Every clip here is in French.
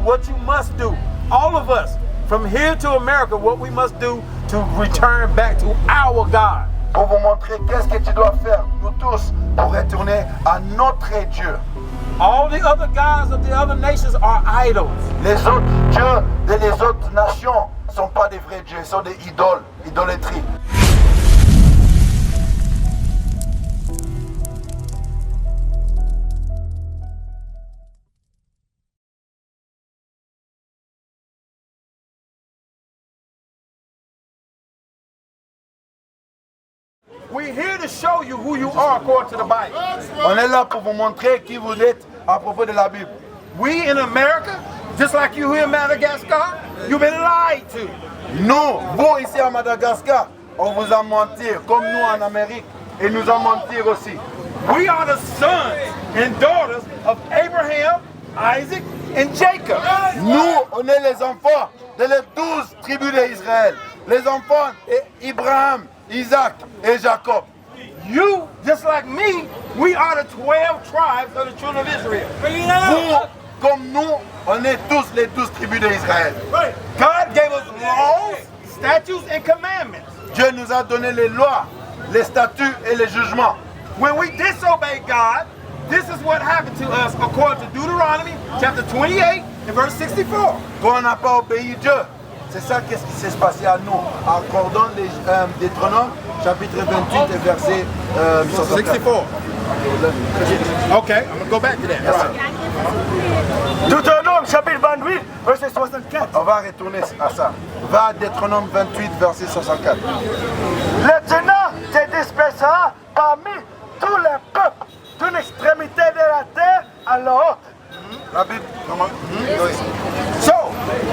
what you must do. All of us, from here to America, what we must do to return back to our God. Pour vous montrer qu'est-ce que tu dois faire, nous tous, pour retourner à notre Dieu. All the other gods of the other nations are idols. Les autres dieux des autres nations ne sont pas des vrais dieux, ils sont des idoles, idolâtrie. We're here to show you who you are according to the Bible. On est là pour vous montrer qui vous êtes à propos de la Bible. We in America, just like you here in Madagascar, you've been lied to. Nous, vous ici à Madagascar, on vous a menti, comme nous en Amérique, et nous a menti aussi. We are the sons and daughters of Abraham, Isaac, and Jacob. Nous, on est les enfants de les 12 tribus d'Israël. Les enfants d'Abraham, Isaac et Jacob. You, just like me, we are the 12 tribes of the children of Israel. Vous, comme nous, on est tous les 12 tribus d'Israël. God gave us laws, statutes, and commandments. Dieu nous a donné les lois, les statuts et les jugements. When we disobey God, this is what happened to us according to Deuteronomy chapter 28 and verse 64. Quand on n'a pas obéi Dieu, c'est ça qu'est-ce qui s'est passé à nous. Accordons les Deutéronome, chapitre 28 et verset 64. Okay, I'm going to go back to that. Right. Deutéronome, chapitre 28, verset 64. On va retourner à ça. Va à Deutéronome 28, verset 64. L'Éternel te dispersera parmi tous les peuples, d'une extrémité de la terre à l'autre. La Bible, comment? So,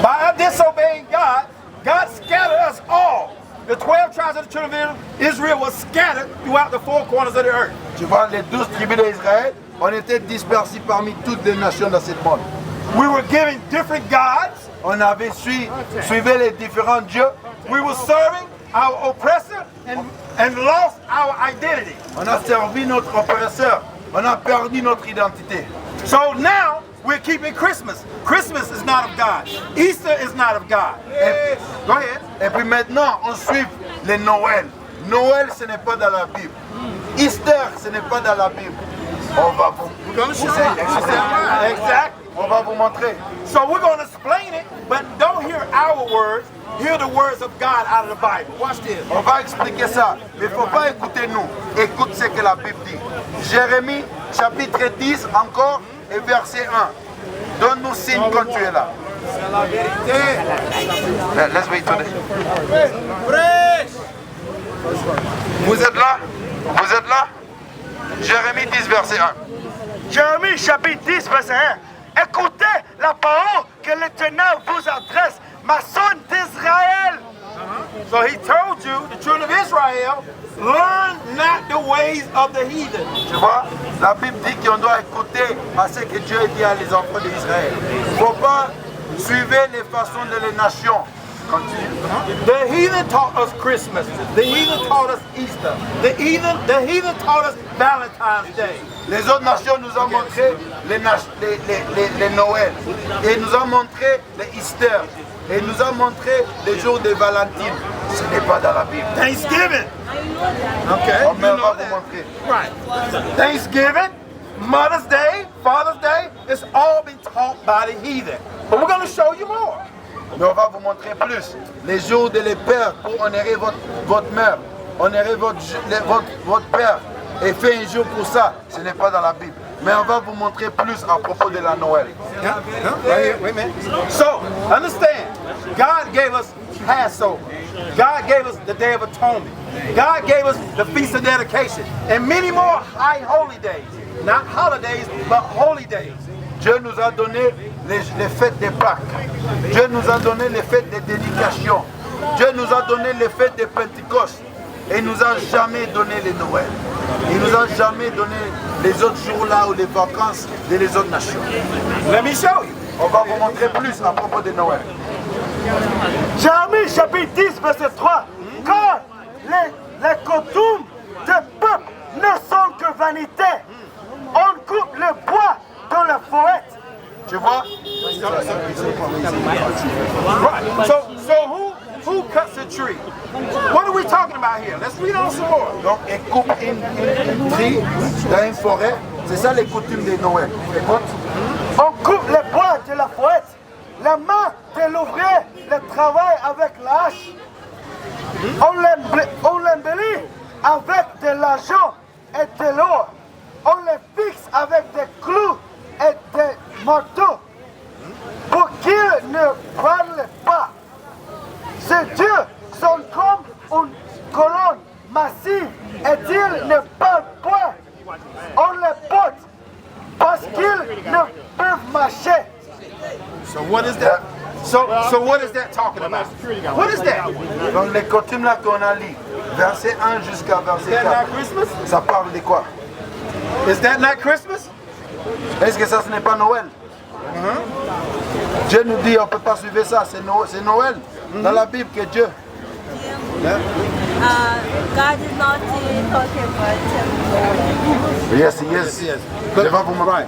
by disobeying God, God scattered us all. The 12 tribes of the children of Israel was scattered throughout the four corners of the earth. Tu vois, les 12 tribus d'Israël, on était dispersés parmi toutes les nations de cette monde. We were given different gods. On avait suivi les différents dieux. We were serving our oppressor and lost our identity. On a servi notre oppresseur. On a perdu notre identité. So now we're keeping Christmas. Christmas is not of God. Easter is not of God. Go ahead. Et puis maintenant, on suit les Noël. Noël, ce n'est pas dans la Bible. Easter, ce n'est pas dans la Bible. On va vous Exactly. On va vous montrer. So we're going to explain it, but don't hear our words. Hear the words of God out of the Bible. Watch this. On va expliquer ça, mais il ne faut pas écouter nous. Écoute ce que la Bible dit. Jérémie, chapitre 10 encore, et verset 1. Donne-nous signe quand tu es là. C'est la vérité. Let's wait for this. Vous êtes là? Vous êtes là? Jérémie 10, verset 1. Jérémie chapitre 10, verset 1. Écoutez la parole que l'Éternel vous adresse, ma sonne d'Israël. So he told you, the children of Israel, learn not the ways of the heathen. Tu vois, la Bible dit qu'on doit écouter à ce que Dieu dit à les enfants d'Israël. Il ne faut pas suivre les façons de les nations. Continue. The heathen taught us Christmas. The heathen taught us Easter. The heathen taught us Valentine's Day. Les autres nations nous ont montré les Noël. Et nous ont montré les Easter. Et nous ont montré les jours de Valentine. Ce n'est pas dans la Bible. Thanksgiving. Okay. On va vous montrer. Right. Thanksgiving, Mother's Day, Father's Day, it's all been taught by the heathen. But we're going to show you more. Mais on va vous montrer plus. Les jours de les pères pour honorer votre mère, honorer votre père. Et fait un jour pour ça, ce n'est pas dans la Bible. Mais on va vous montrer plus à propos de la Noël. Right here, wait a minute. So, understand, God gave us Passover. God gave us the Day of Atonement. God gave us the Feast of Dedication. And many more high holy days. Not holidays, but holy days. Dieu nous a donné les fêtes de Pâques. Dieu nous a donné les fêtes de dédication. Dieu nous a donné les fêtes de Pentecôte. Et il nous a jamais donné les Noël. Il nous a jamais donné les autres jours là ou les vacances de les autres nations. Let me show you. On va vous montrer plus à propos de Noël. Jérémie chapitre 10, verset 3. Car les coutumes du peuple ne sont que vanité. On coupe le bois dans la forêt Tu vois? Right. So who cuts the tree? What are we talking about here? Let's read on some more. Donc, ils coupent une tree dans une forêt. C'est ça les coutumes de Noël. Écoute. On coupe les bois de la fouette, la main de l'ouvrier, le travail avec la hache. On l'embellit avec de l'argent et de l'or. On les fixe avec des clous et des marteaux pour qu'ils ne parlent pas. Ces dieux sont comme une colonne massive et ils ne parlent point. On les porte parce qu'ils ne peuvent marcher. So what is that? So what is that talking about? What is that? Donc les coutumes là qu'on a lu, verset 1 jusqu'à verset Is that 4, not Christmas? ça parle de quoi? Is that not Christmas? Est-ce que ça ce n'est pas Noël? Dieu nous dit on ne peut pas suivre ça, c'est Noël. Dans la Bible que Dieu. God is not talking about Yes. But, Je vais vous montrer. right.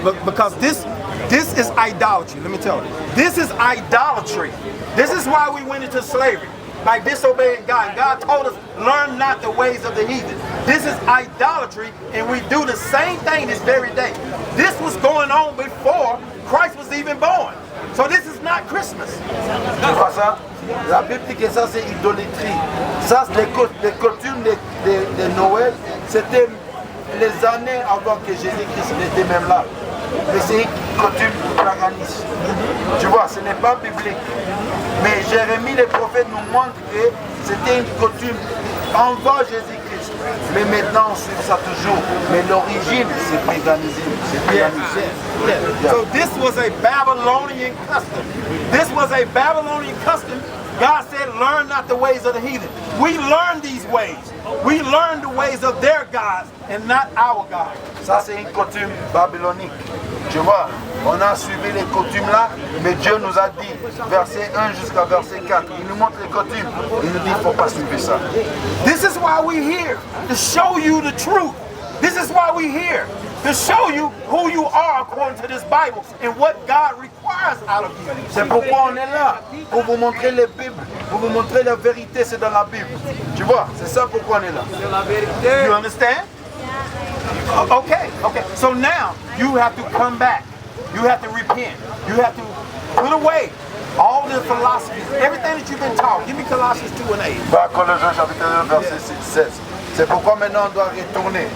But because this is idolatry. Let me tell you. This is idolatry. This is why we went into slavery. By disobeying God. God told us, learn not the ways of the heathen. This is idolatry, and we do the same thing this very day. This was going on before Christ was even born. So this is not Christmas. Tu vois ça? La Bible dit que ça c'est idolâtrie. Ça, les coutumes de Noël, c'était les années avant que Jésus-Christ n'était même là. Mais c'est une coutume paganiste. Tu vois, ce n'est pas biblique. Mais Jérémie, le prophète, nous montre que c'était une coutume avant Jésus-Christ. Mais maintenant, on suit ça toujours. Mais l'origine, c'est paganisme. C'est paganisme. So this was a Babylonian custom. This was a Babylonian custom. God said, learn not the ways of the heathen. We learn these ways. We learn the ways of their gods and not our God. Ça, c'est une coutume babylonique. Tu vois, on a suivi les coutumes là, mais Dieu nous a dit, verset 1 jusqu'à verset 4, il nous montre les coutumes, il nous dit, il ne faut pas suivre ça. This is why we're here, to show you the truth. This is why we're here, to show you who you are according to this Bible and what God requires out of you. C'est pourquoi on est là, pour vous montrer les Bibles, pour vous montrer la vérité, c'est dans la Bible. Tu vois, c'est ça pourquoi on est là. You understand? Okay. So now you have to come back. You have to repent. You have to put away all the philosophies, everything that you've been taught. Give me Colossians 2 and 8. Colossiens chapitre 2, verset 16. C'est pourquoi maintenant on doit retourner.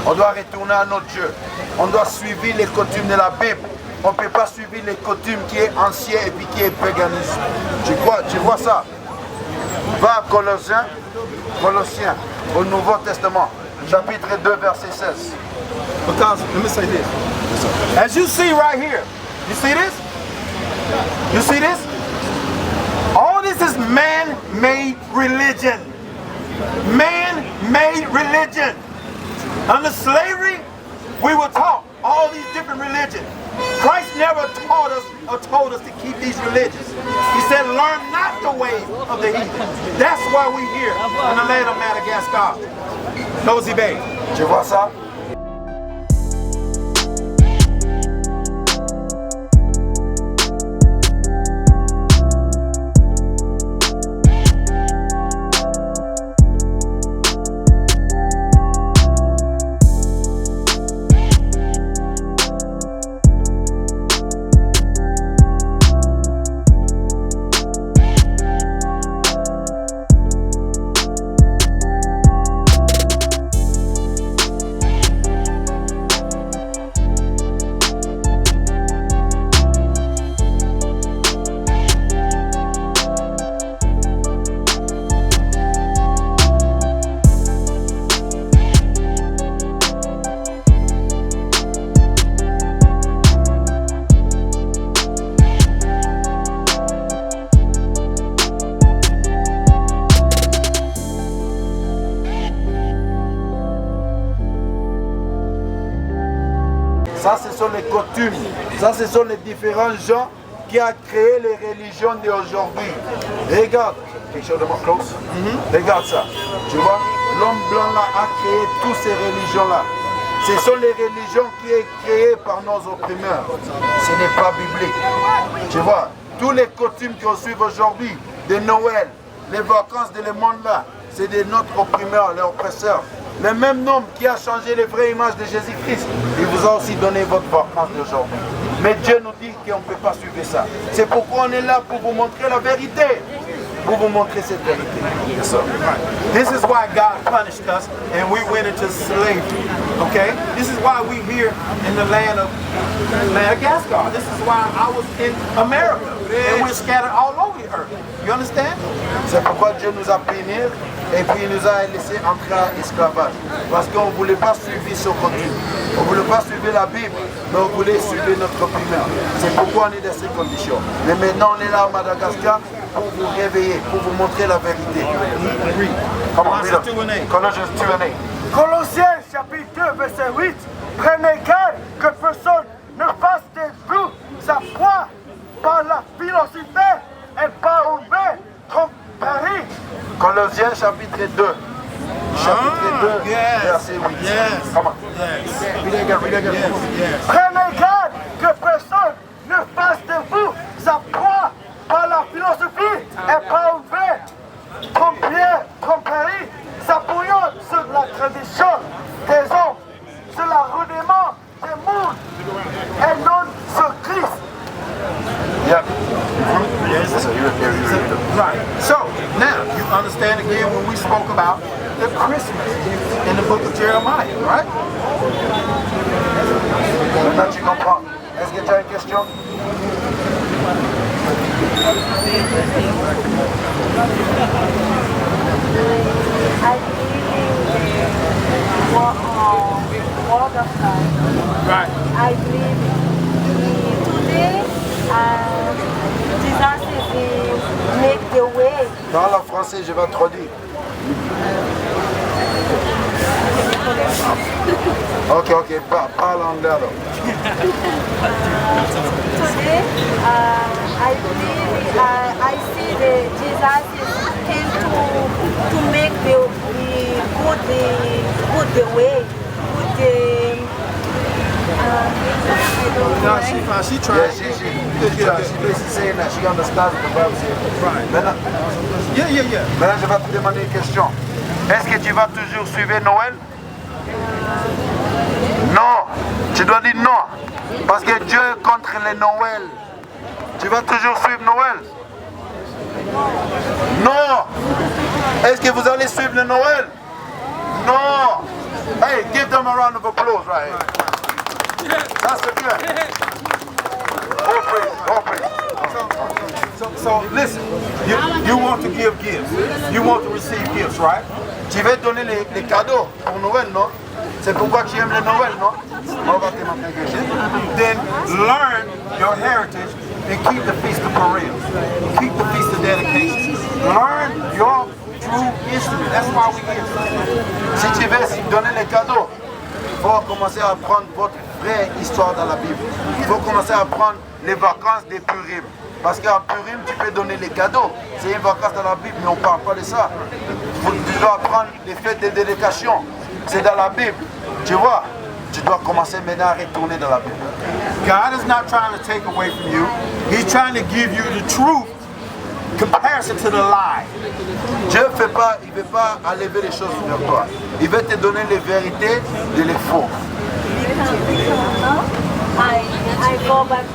On doit retourner à notre Dieu. On doit suivre les coutumes de la Bible. On ne peut pas suivre les coutumes qui est ancien et puis qui est paganisme. Tu vois ça? Va à Colossiens, au Nouveau Testament, chapitre 2, verset 16. Because, let me say this. As you see right here, you see this? You see this? All this is man-made religion. Man-made religion. Under slavery, we were taught all these different religions. Christ never taught us or told us to keep these religions. He said, learn not the ways of the heathen. That's why we're here in the land of Madagascar. Nosy Bay. Tu vois ça? Ça, ce sont les coutumes. Ça, ce sont les différents gens qui ont créé les religions d'aujourd'hui. Regarde, quelque chose de more close. Regarde ça. Tu vois, l'homme blanc là a créé toutes ces religions là. Ce sont les religions qui sont créées par nos opprimeurs. Ce n'est pas biblique. Tu vois, tous les coutumes qu'on suit aujourd'hui, de Noël, les vacances de le monde là, c'est de notre opprimeur, les oppresseurs. Le même homme qui a changé les vraies images de Jésus-Christ, il vous a aussi donné votre vacances d'aujourd'hui. Mais Dieu nous dit qu'on ne peut pas suivre ça. C'est pourquoi on est là pour vous montrer la vérité. Pour vous montrer cette vérité. Yes, sir. Right. This is why God punished us and we went into slavery. Okay? This is why we here in the land of Madagascar. This is why I was in America. And we're scattered all over the earth. You understand? C'est pourquoi Dieu nous a bénis et puis il nous a laissé entrer à l'esclavage. Parce qu'on ne voulait pas suivre ce contenu. On ne voulait pas suivre la Bible, mais on voulait suivre notre opprimeur. C'est pourquoi on est dans ces conditions. Mais maintenant on est là à Madagascar pour vous réveiller, pour vous montrer la vérité. Colossiens 2:8. Colossiens 2:8. Colossiens chapitre 2 verset 8. Prenez garde que personne ne fasse de vous sa foi par la philosophie et par une vaine tromperie. Colossiens chapitre 2. Chapitre 2, verset 8. Yes. Come on. Yes. Read it again, read it again. Yes. Prenez garde que personne ne fasse de vous sa foi par la philosophie et par une vaine tromperie, s'appuyant sur la tradition des hommes, sur la rudiment des mondes et non sur Christ. Yeah. Yes. Right. So now you understand again when we spoke about the Christmas in the book of Jeremiah, right? Maintenant tu comprends. Est-ce que tu as une question? I believe in the word of God. Right. I believe today Jesus is make the way. Parle en français, je vais traduire. Ok, parle anglais alors. Today, I believe I see that Jesus came to make the good way, No, she tried. Yeah, she basically saying that she understands the Bible. Right. Maintenant, Yeah. maintenant, je vais te demander une question. Est-ce que tu vas toujours suivre Noël? Non. Tu dois dire non. Parce que Dieu est contre les Noël. Tu vas toujours suivre Noël? Non. Est-ce que vous allez suivre le Noël? Non. Hey, give them a round of applause right here. That's the good. All praise. So listen, you want to give gifts. You want to receive gifts, right? Tu veux donner les cadeaux pour Noël, non? C'est pourquoi tu aimes le Noël, non? On va te montrer quelque chose. Then learn your heritage and keep the Feast of Purim. Keep the Feast of Dedication. Learn your true history. That's why we're here. Si tu veux donner les cadeaux, il faut commencer à apprendre votre vraie histoire dans la Bible. Il faut commencer à apprendre les vacances des Purim. Parce qu'en Purim, tu peux donner les cadeaux. C'est une vacance dans la Bible, mais on ne parle pas de ça. Tu dois apprendre les fêtes de dédication. C'est dans la Bible. Tu vois, tu dois commencer maintenant à retourner dans la Bible. God is not trying to take away from you. He's trying to give you the truth comparison to the lie. Dieu ne veut pas enlever les choses vers toi. Il veut te donner les vérités de les faux. I go back to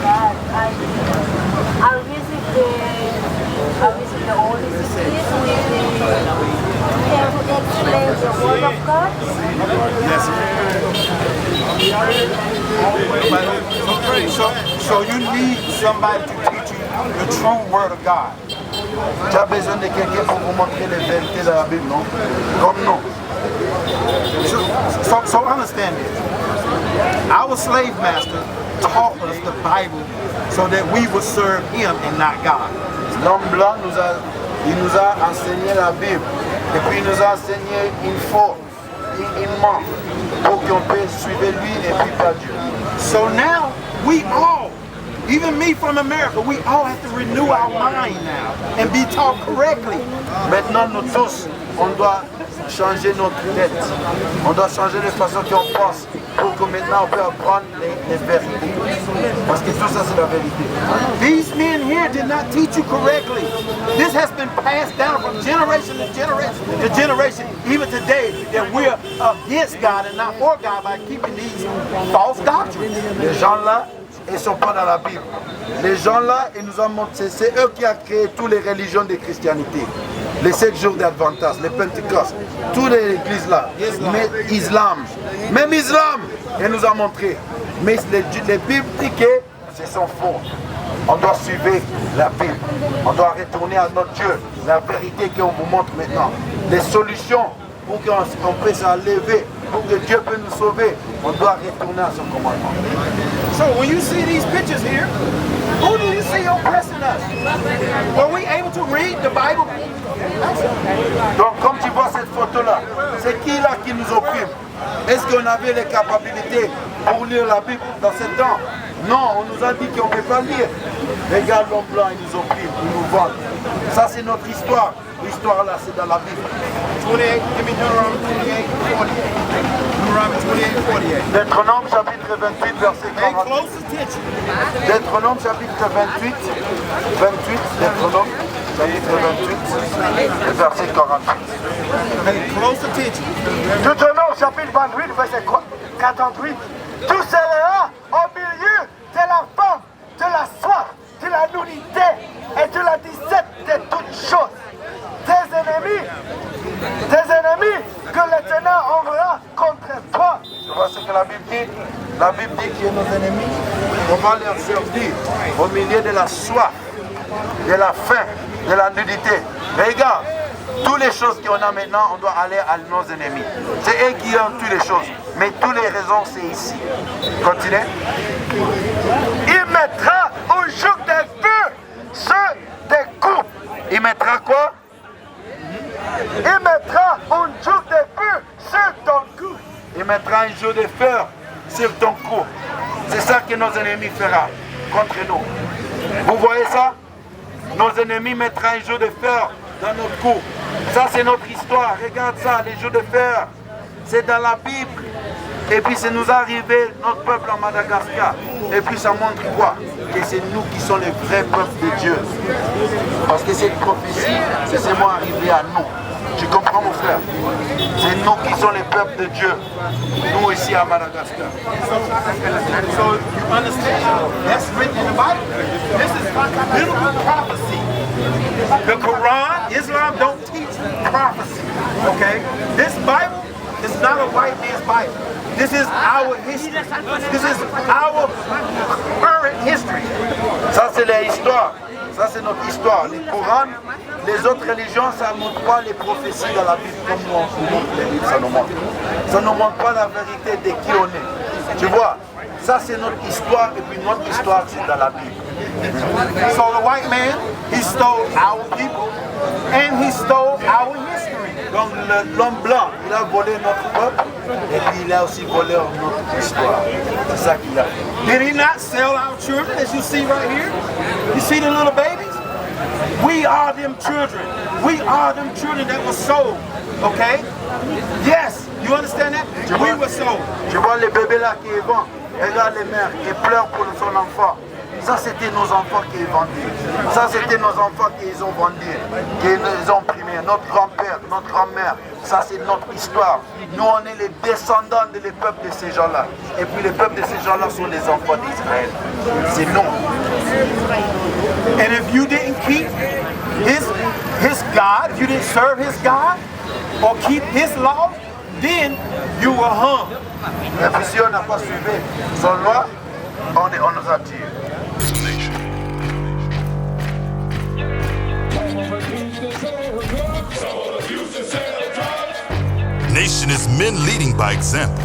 God. I visit the Holy Spirit to explain the word of God. So you need somebody to teach you the true word of God. Tu as besoin de quelqu'un pour vous montrer les vérités de la Bible, non? Comme non. So understand this. Our slave master taught us the Bible so that we would serve him and not God. L'homme blanc nous a enseigné la Bible. Et puis il nous a enseigné une faux, une ment, pour qu'on puisse suivre lui et puis pas Dieu. So now we all Even me from America, we all have to renew our mind now and be taught correctly. Maintenant, nous tous, on doit changer notre tête. On doit changer les façons qu'on pense pour que maintenant on peut apprendre les vérités. Parce que tout ça, c'est la vérité. These men here did not teach you correctly. This has been passed down from generation to generation, even today, that we're against God and not for God by keeping these false doctrines. Les gens-là, ils ne sont pas dans la Bible. Les gens-là, ils nous ont montré, c'est eux qui ont créé toutes les religions de christianité. Les 7 jours d'Adventas, les Pentecôtes, toutes les églises là, mais même Islam, ils nous ont montré. Mais les Bibles disent que ce sont faux. On doit suivre la Bible. On doit retourner à notre Dieu. La vérité qu'on vous montre maintenant. Les solutions pour qu'on puisse s'enlever, pour que Dieu puisse nous sauver. On doit retourner à son commandement. So when you see these pictures here, who do you see oppressing us? Were we able to read the Bible? Donc comme tu vois cette photo-là, c'est qui là qui nous opprime? Est-ce qu'on avait les capacités pour lire la Bible dans ce temps? Non, on nous a dit qu'on ne peut pas lire. Regarde l'homme blanc, il nous opprime, il nous vend. Ça c'est notre histoire. L'histoire là, c'est dans la Bible. 28, give me Deuteronomy 28, 48. Deuteronomy 28, 48. Deutéronome chapitre 28, verset Pay 48. close attention. Deutéronome chapitre 28, Deutéronome chapitre 28, verset 48. Pay close attention. Deutéronome chapitre 28, verset 48. Tout cela au milieu de la faim, de la soif, de la nudité et de la disette de toutes choses. Tes ennemis que l'Éternel enverra contre toi. Tu vois ce que la Bible dit? La Bible dit que nos ennemis, on va leur servir au milieu de la soif, de la faim, de la nudité. Regarde, toutes les choses qu'on a maintenant, on doit aller à nos ennemis. C'est eux qui ont toutes les choses. Mais toutes les raisons, c'est ici. Continuez. Il mettra au joug des feux sur des coups. Il mettra quoi? Il mettra un joug de feu sur ton cou. Il mettra un jour de feu sur ton cou. C'est ça que nos ennemis feront contre nous. Vous voyez ça? Nos ennemis mettront un jour de feu dans notre cou. Ça c'est notre histoire. Regarde ça, les jours de feu. C'est dans la Bible. Et puis c'est nous arrivé, notre peuple en Madagascar. Et puis ça montre quoi? Que c'est nous qui sommes les vrais peuples de Dieu. Parce que cette prophétie, c'est seulement arrivé à nous. Tu comprends mon frère? C'est nous qui sommes les peuples de Dieu. Nous ici à Madagascar. So you understand? That's written in the Bible. This is biblical prophecy. The Quran, Islam don't teach prophecy. Okay? This Bible is not a white man's Bible. This is our history. This is our current history. Ça c'est l'histoire. Ça c'est notre histoire. Le Coran, les autres religions, ça ne montre pas les prophéties dans la Bible comme nous on montre les livres, ça nous montre. Ça ne montre pas la vérité de qui on est. Tu vois, ça c'est notre histoire et puis notre histoire c'est dans la Bible. So the white man, he stole our people and he stole our history. Donc l'homme blanc, il a volé notre peuple et puis il a aussi volé notre histoire. C'est ça qu'il a fait. Did he not sell our children, as you see right here? You see the little babies? We are them children. We are them children that were sold. Okay? Yes, you understand that? We were sold. Tu vois les bébés là qui vendent, regarde les mères qui pleurent pour son enfant. Ça c'était nos enfants qui vendaient. Ça c'était nos enfants qu'ils ont vendus, qu'ils ont primés. Notre grand-père, notre grand-mère. Ça c'est notre histoire. Nous on est les descendants des peuples de ces gens-là. Et puis les peuples de ces gens-là sont les enfants d'Israël. C'est nous. And if you didn't keep his God, if you didn't serve his God or keep his law, then you were hung. Et puis si on n'a pas suivi son loi, on nous a tués. Nation is men leading by example.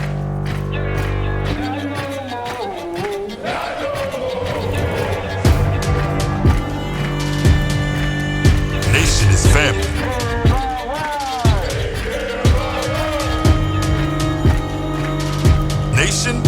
Nation is family. Nation